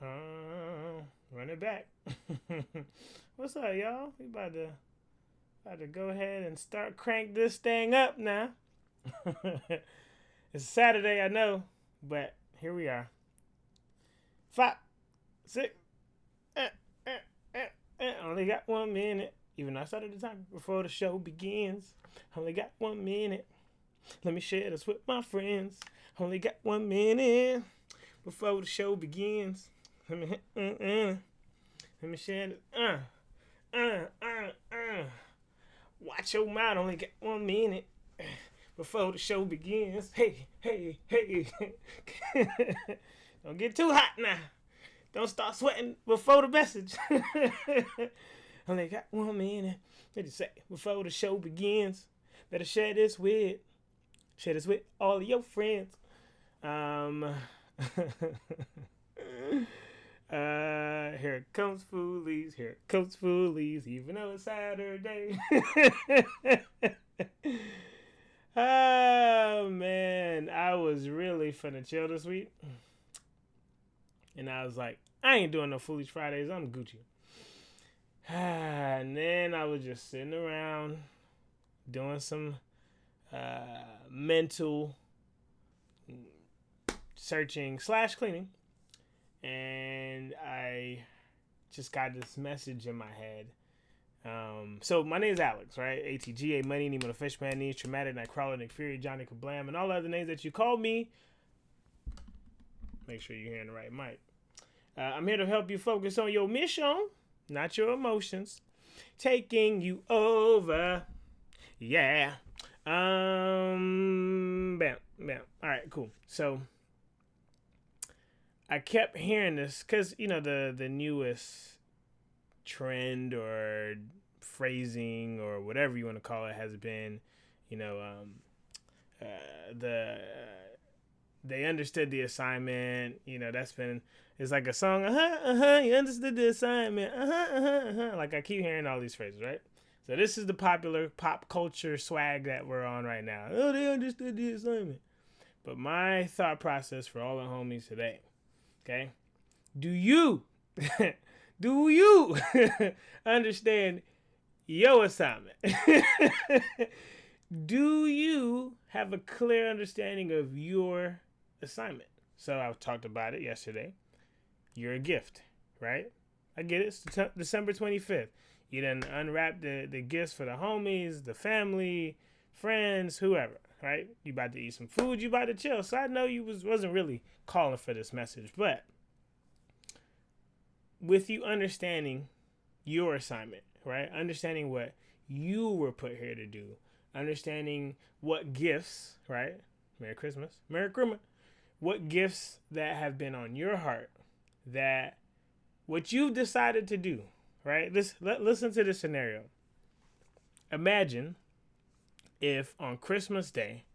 Run it back. What's up, y'all? We about to go ahead and start crank this thing up now. It's Saturday, I know, but here we are. 5, 6. eh, eh, Only got 1 minute. Even though I started the time before the show begins. Only got 1 minute. Let me share this with my friends. Only got 1 minute before the show begins. Let me share it. Watch your mouth. Only got 1 minute before the show begins. Hey, hey, hey. Don't get too hot now. Don't start sweating before the message. Only got 1 minute. What you say? Before the show begins. Better share this with all of your friends. Here comes Foolies. Here comes Foolies. Even though it's Saturday. Oh, man. I was really finna chill this week. And I was like, I ain't doing no Foolies Fridays. I'm Gucci. And then I was just sitting around doing some mental searching / cleaning. And I just got this message in my head. So my name is Alex, right? ATGA, Money, Nemo the Fishman, Needs, Traumatic, Nightcrawler, Nick Fury, Johnny Kablam, and all other names that you call me. Make sure you're hearing the right mic. I'm here to help you focus on your mission, not your emotions. Taking you over. Yeah. Bam. All right, cool. So I kept hearing this because, the newest trend or phrasing or whatever you want to call it has been, they understood the assignment. It's like a song. You understood the assignment. Like I keep hearing all these phrases, right? So this is the popular pop culture swag that we're on right now. Oh, they understood the assignment. But my thought process for all the homies today, okay? Do you understand your assignment? Do you have a clear understanding of your assignment? So I talked about it yesterday. You're a gift, right? I get it. It's December 25th. You done unwrap the gifts for the homies, the family, friends, whoever, right? You about to eat some food. You about to chill. So I know you wasn't really calling for this message, but with you understanding your assignment, right? Understanding what you were put here to do. Understanding what gifts, right? Merry Christmas. What gifts that have been on your heart, that what you've decided to do, right? Listen to this scenario. Imagine if on Christmas Day,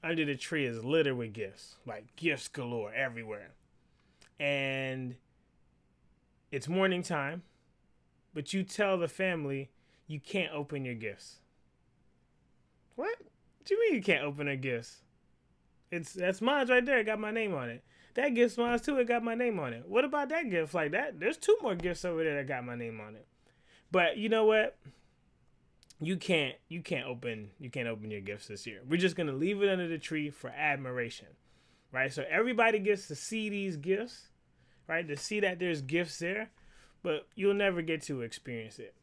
under the tree is littered with gifts, like gifts galore everywhere. And it's morning time, but you tell the family you can't open your gifts. What do you mean you can't open their gifts? That's mine right there. It got my name on it. That gift's mine too. It got my name on it. What about that gift? Like that, there's 2 more gifts over there that got my name on it. But you know what? You can't open your gifts this year. We're just gonna leave it under the tree for admiration, right? So everybody gets to see these gifts, right? To see that there's gifts there, but you'll never get to experience it.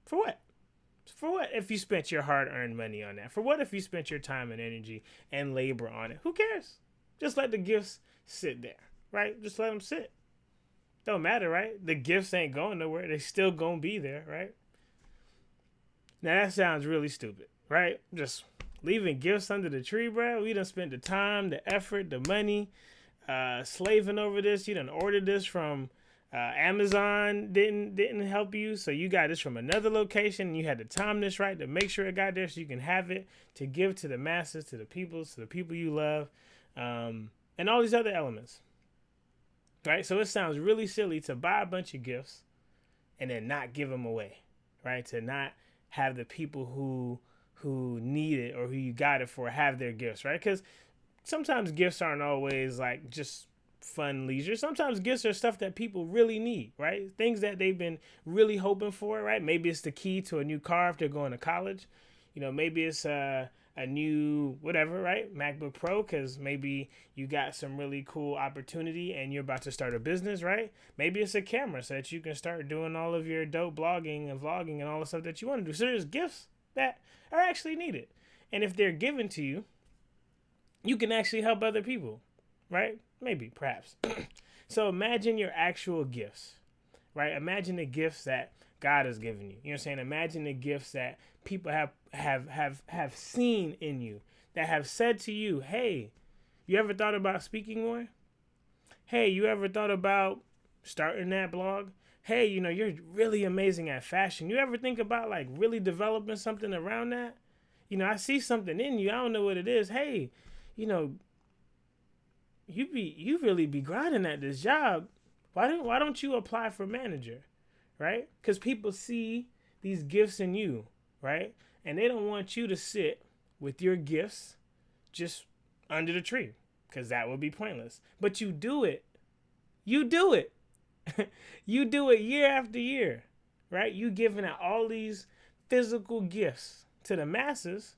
For what? For what if you spent your hard-earned money on that? For what if you spent your time and energy and labor on it? Who cares? Just let the gifts sit there, right? Just let them sit. Don't matter, right? The gifts ain't going nowhere. They still gonna be there, right? Now that sounds really stupid, right? Just leaving gifts under the tree, bro. We done spent the time, the effort, the money, slaving over this. You done ordered this from Amazon didn't help you, so you got this from another location. And you had to time this right to make sure it got there, so you can have it to give to the masses, to the people you love, and all these other elements. Right, so it sounds really silly to buy a bunch of gifts and then not give them away, right? To not have the people who need it or who you got it for have their gifts, right? Because sometimes gifts aren't always like just fun leisure. Sometimes gifts are stuff that people really need, right? Things that they've been really hoping for, right? Maybe it's the key to a new car if they're going to college. Maybe it's a new whatever, right? MacBook Pro, because maybe you got some really cool opportunity and you're about to start a business, right? Maybe it's a camera so that you can start doing all of your dope blogging and vlogging and all the stuff that you want to do. So there's gifts that are actually needed. And if they're given to you, you can actually help other people, right? Maybe, perhaps. So imagine your actual gifts, right? Imagine the gifts that God has given you. You know what I'm saying? Imagine the gifts that people have seen in you, that have said to you, hey, you ever thought about speaking more? Hey, you ever thought about starting that blog? Hey, you're really amazing at fashion. You ever think about like really developing something around that? I see something in you. I don't know what it is. Hey, you really be grinding at this job. Why don't you apply for manager? Right? Because people see these gifts in you, right? And they don't want you to sit with your gifts just under the tree, because that would be pointless. But you do it. You do it. You do it year after year, right? You giving out all these physical gifts to the masses,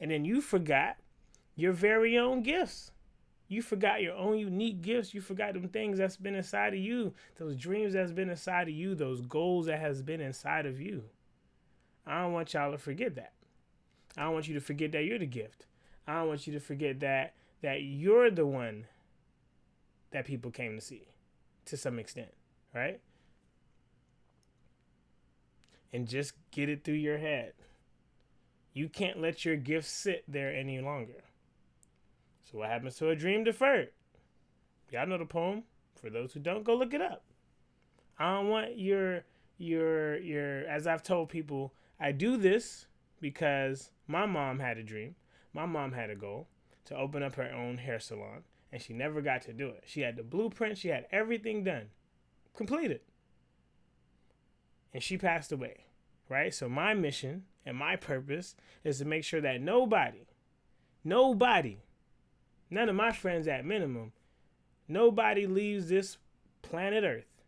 and then you forgot your very own gifts. You forgot your own unique gifts. You forgot them things that's been inside of you, those dreams that's been inside of you, those goals that has been inside of you. I don't want y'all to forget that. I don't want you to forget that you're the gift. I don't want you to forget that you're the one that people came to see to some extent, right? And just get it through your head. You can't let your gifts sit there any longer. So what happens to a dream deferred? Y'all know the poem. For those who don't, go look it up. I don't want your, as I've told people, I do this because my mom had a dream. My mom had a goal to open up her own hair salon, and she never got to do it. She had the blueprint. She had everything done, completed. And she passed away, right? So my mission and my purpose is to make sure that nobody, none of my friends at minimum, nobody leaves this planet Earth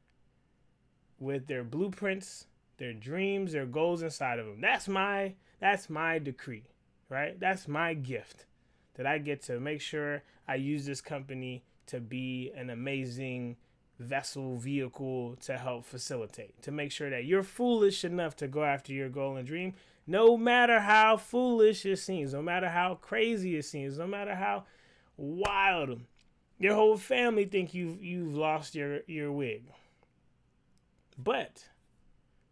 with their blueprints, their dreams, their goals inside of them. That's my decree, right? That's my gift, that I get to make sure I use this company to be an amazing vehicle to help facilitate, to make sure that you're foolish enough to go after your goal and dream, no matter how foolish it seems, no matter how crazy it seems, no matter how wild your whole family think you've lost your wig. But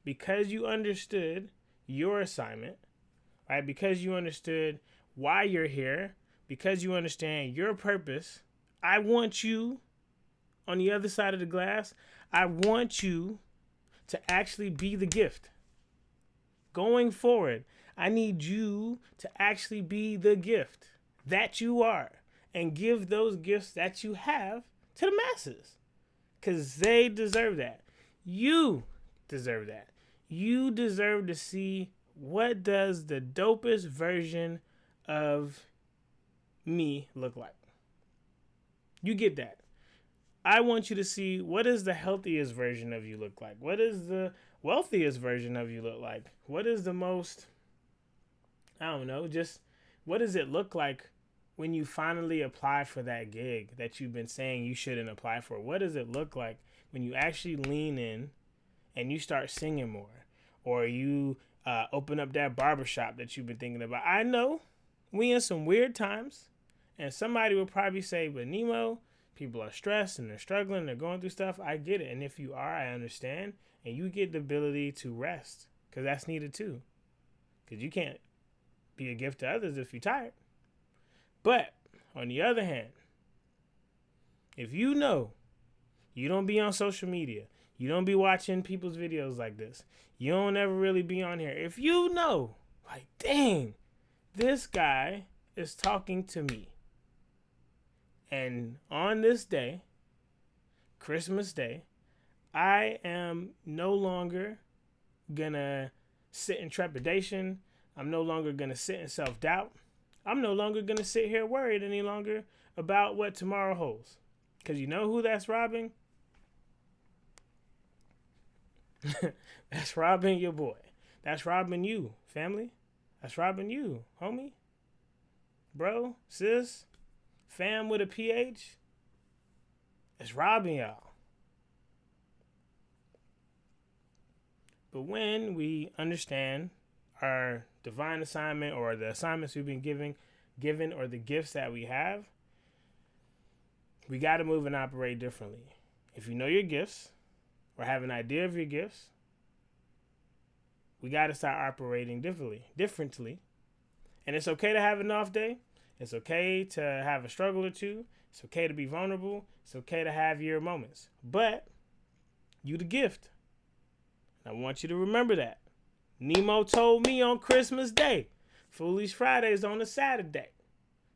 because you understood your assignment, right? Because you understood why you're here, because you understand your purpose, I want you on the other side of the glass. I want you to actually be the gift. Going forward, I need you to actually be the gift that you are, and give those gifts that you have to the masses, because they deserve that. You deserve that. You deserve to see what does the dopest version of me look like. You get that. I want you to see what is the healthiest version of you look like. What is the wealthiest version of you look like? What is the most, just what does it look like when you finally apply for that gig that you've been saying you shouldn't apply for? What does it look like when you actually lean in and you start singing more, or you open up that barbershop that you've been thinking about? I know we in some weird times, and somebody will probably say, but Nemo, people are stressed and they're struggling, they're going through stuff. I get it. And if you are, I understand. And you get the ability to rest, because that's needed too. Because you can't be a gift to others if you're tired. But on the other hand, if you know you don't be on social media, you don't be watching people's videos like this, you don't ever really be on here, if you know, like, dang, this guy is talking to me, and on this day, Christmas Day, I am no longer gonna sit in trepidation. I'm no longer gonna sit in self-doubt. I'm no longer gonna sit here worried any longer about what tomorrow holds. Because you know who that's robbing? That's robbing your boy. That's robbing you, family. That's robbing you, homie. Bro, sis, fam with a PH. It's robbing y'all. But when we understand our divine assignment or the assignments we've been given or the gifts that we have, we got to move and operate differently. If you know your gifts or have an idea of your gifts, we got to start operating differently. And it's okay to have an off day. It's okay to have a struggle or two. It's okay to be vulnerable. It's okay to have your moments. But you the gift. I want you to remember that. Nemo told me on Christmas Day, Foolies Fridays on a Saturday,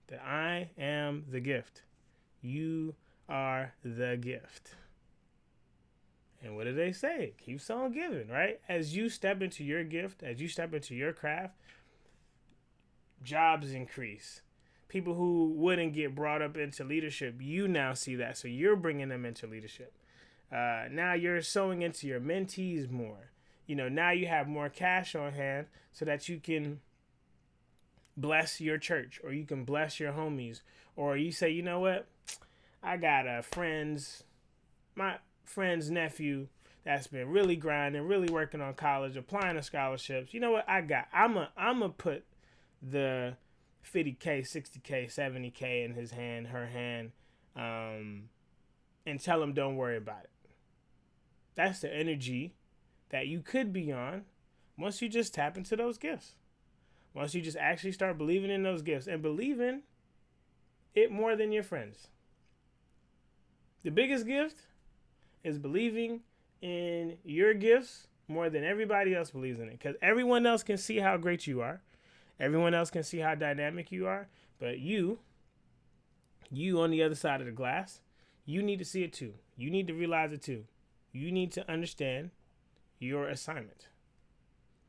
that I am the gift. You are the gift. And what do they say? Keeps on giving, right? As you step into your gift, as you step into your craft, jobs increase. People who wouldn't get brought up into leadership, you now see that. So you're bringing them into leadership. Now you're sowing into your mentees more. Now you have more cash on hand so that you can bless your church, or you can bless your homies, or you say, you know what? I got my friend's nephew that's been really grinding, really working on college, applying to scholarships. You know what? I'm a put the 50K, 60K, 70K in his hand, her hand, and tell him don't worry about it. That's the energy that you could be on once you just tap into those gifts. Once you just actually start believing in those gifts and believing it more than your friends. The biggest gift is believing in your gifts more than everybody else believes in it. Because everyone else can see how great you are. Everyone else can see how dynamic you are. But you on the other side of the glass, you need to see it too. You need to realize it too. You need to understand your assignment.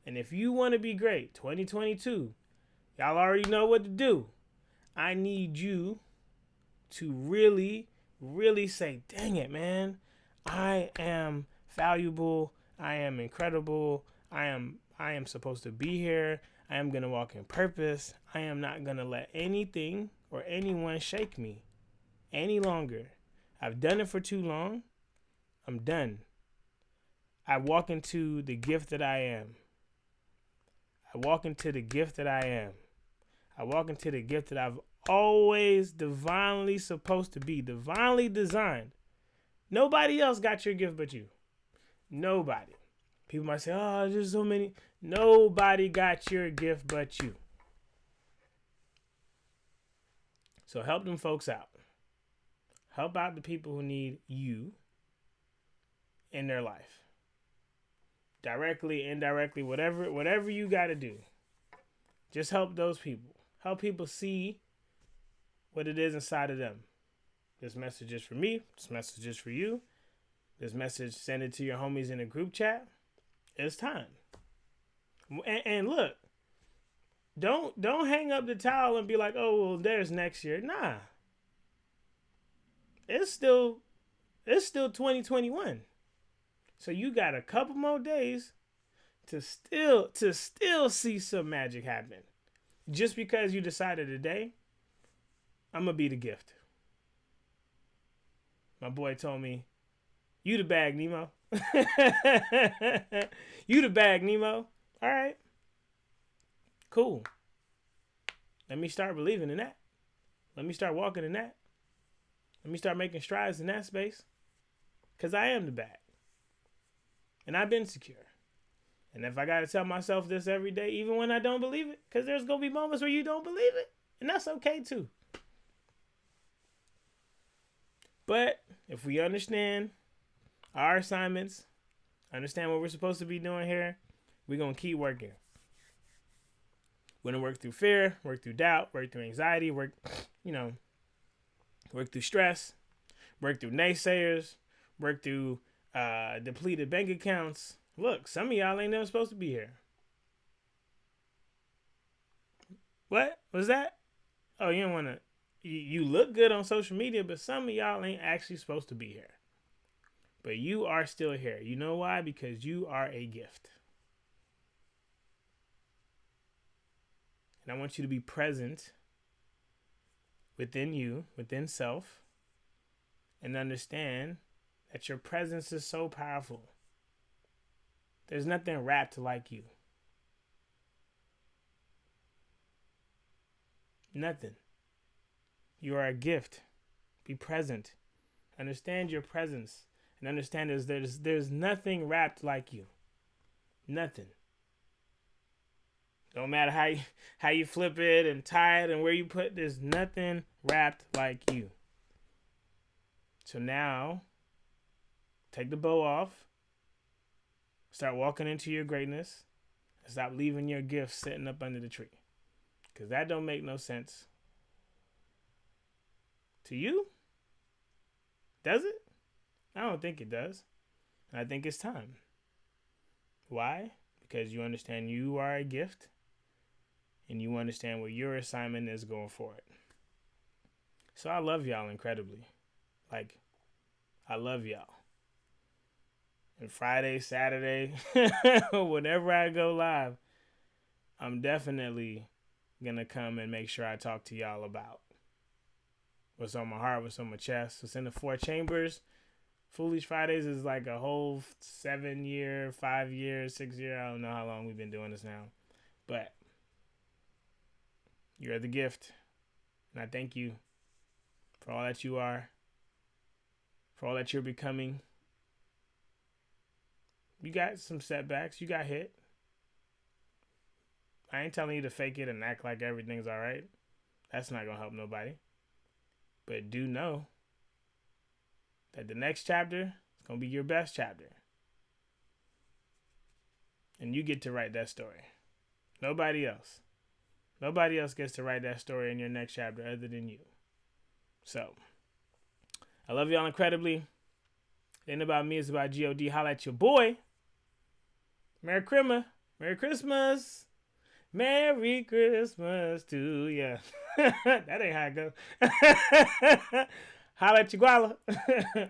And if you want to be great, 2022, y'all already know what to do. I need you to really, really say, dang it, man. I am valuable. I am incredible. I am supposed to be here. I am going to walk in purpose. I am not going to let anything or anyone shake me any longer. I've done it for too long. I'm done. I walk into the gift that I am. I walk into the gift that I am. I walk into the gift that I've always divinely supposed to be, divinely designed. Nobody else got your gift but you. Nobody. People might say, oh, there's so many. Nobody got your gift but you. So help them folks out. Help out the people who need you in their life. Directly, indirectly, whatever you got to do. Just help those people. Help people see what it is inside of them. This message is for me. This message is for you. This message, send it to your homies in a group chat. It's time. And look, don't hang up the towel and be like, oh, well, there's next year. Nah. It's still 2021. So you got a couple more days to still see some magic happen. Just because you decided today, I'm going to be the gift. My boy told me, you the bag, Nemo. You the bag, Nemo. All right. Cool. Let me start believing in that. Let me start walking in that. Let me start making strides in that space. Because I am the bag. And I've been secure. And if I got to tell myself this every day, even when I don't believe it, because there's going to be moments where you don't believe it. And that's okay too. But if we understand our assignments, understand what we're supposed to be doing here, we're going to keep working. We're going to work through fear, work through doubt, work through anxiety, work through stress, work through naysayers, work through depleted bank accounts. Look, some of y'all ain't never supposed to be here. What was that? Oh, you don't want to. You look good on social media, but some of y'all ain't actually supposed to be here. But you are still here. You know why? Because you are a gift. And I want you to be present within you, within self, and understand that your presence is so powerful. There's nothing wrapped like you. Nothing. You are a gift. Be present. Understand your presence. And understand there's nothing wrapped like you. Nothing. Don't matter how you flip it and tie it and where you put, there's nothing wrapped like you. So now, take the bow off. Start walking into your greatness. And stop leaving your gifts sitting up under the tree. Because that don't make no sense. To you? Does it? I don't think it does. I think it's time. Why? Because you understand you are a gift. And you understand what your assignment is going forward. So I love y'all incredibly. Like, I love y'all. And Friday, Saturday, whenever I go live, I'm definitely going to come and make sure I talk to y'all about what's on my heart, what's on my chest, what's in the 4 chambers. Foolies Fridays is like a whole 7-year, 5-year, 6-year. I don't know how long we've been doing this now. But you're the gift. And I thank you for all that you are, for all that you're becoming. You got some setbacks. You got hit. I ain't telling you to fake it and act like everything's all right. That's not going to help nobody. But do know that the next chapter is going to be your best chapter. And you get to write that story. Nobody else. Nobody else gets to write that story in your next chapter other than you. So, I love y'all incredibly. It ain't about me, it's about G.O.D. Holla at your boy. Merry Christmas. Merry Christmas. Merry Christmas to ya. That ain't how it goes. Holla at your guala.